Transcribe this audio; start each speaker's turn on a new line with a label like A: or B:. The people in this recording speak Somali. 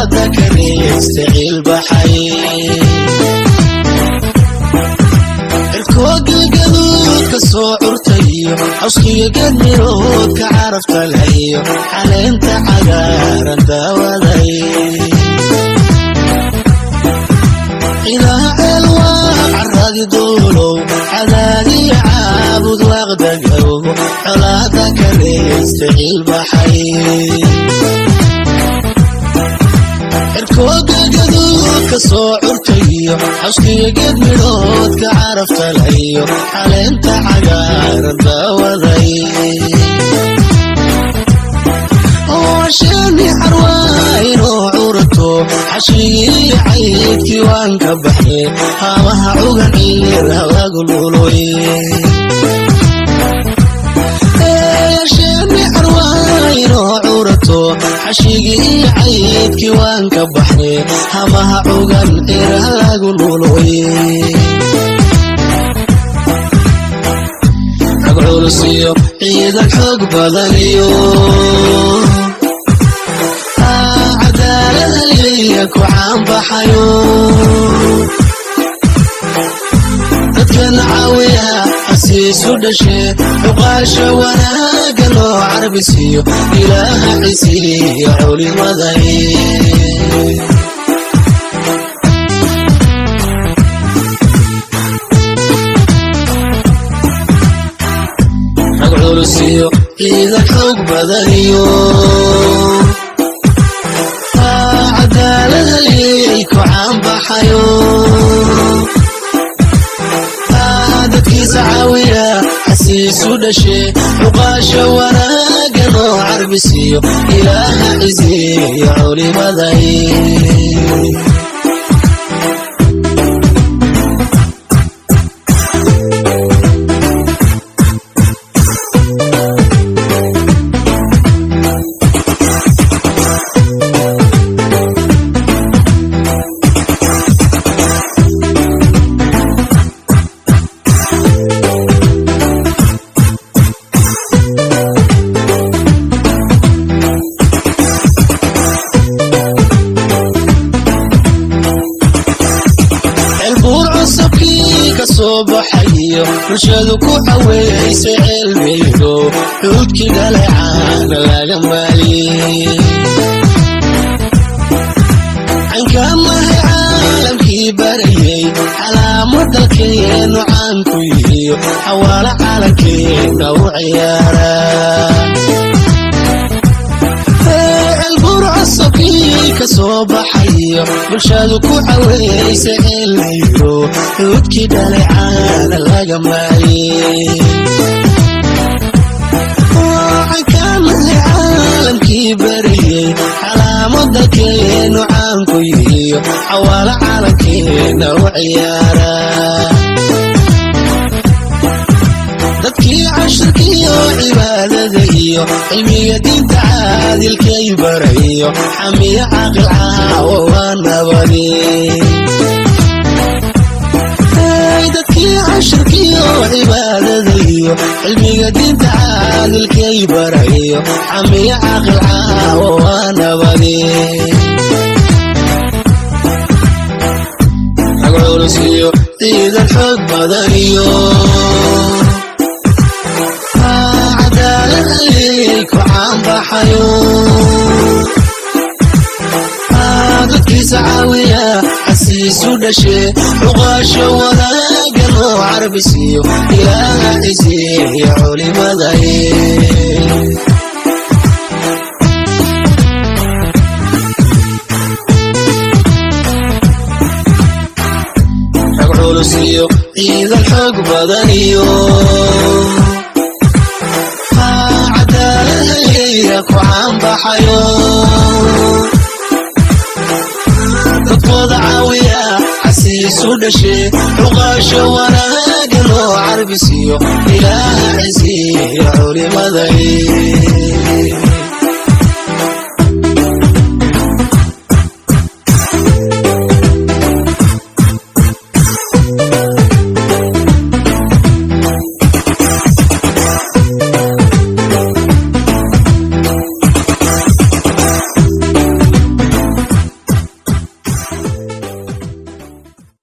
A: colaada kaniistacil baxay الكوغل كسو عرتيو عصقي قدميروك عرفت الهيو علينت عقارا داوذي إله الواقع الراضي دولو حذاري عابد واغدقو حلاتك ريستعيل بحي الكوغل كسو عرتيو عصقي قدميروك عرفت الهيو علينت عقارا داوذي وشاني حرواينو عورتو عشيري عيدكي وانك بحي هاوها عوغن عير هوا قلولوي شاني حرواينو عورتو عشيري عيدكي وانك بحي هاوها عوغن عير هوا قلولوي عقلولسيو عيد الحق بدنيو وعام بحيو dadkan caawiya xasiisu dhashay uqaasha wanaaga loo carbisiyo ilaaha cisiyo culimaday ragulusiyo ciidan xoog badaniyo وعام بحيو dadkii sacaawiya xasiisu dhashay uqaasha wanaaga loo carbisiyo ilaaha cisiyo culimaday صبحيو رشدو كو حويس علميو حودكي دلعان لغمالي عنك الله عالم كي بريي على مدلكين وعنكويو حوال عالكين وعيارا كصبحيو برشادو كو حويس علميو حودكي دلعان لغمالي وعكام العالم كبري على مدكين وعنكويو حوال عالكين وعيارا dadkii casharkiyo cibaadadayo cilmiga diinta caadilkay barayo xamiya caaqil caawo waa nabadi dadkii casharkiyo cibaadadayo cilmiga diinta caadilkay barayo xamiya caaqil caawo waa nabadi ragulusiyo ciidan xoog badaniyo وعام بحيو dadkii sacaawiya xasiisu dhashay uqaasha wanaaga loo carbisiyo ilaaha cisiyo culimaday ragulusiyo ciidan xoog badaniyo وعام بحيو dadkooda caawiya xasiisu dhashay uqaasha wanaaga loo carbisiyo ilaaha cisiyo culimaday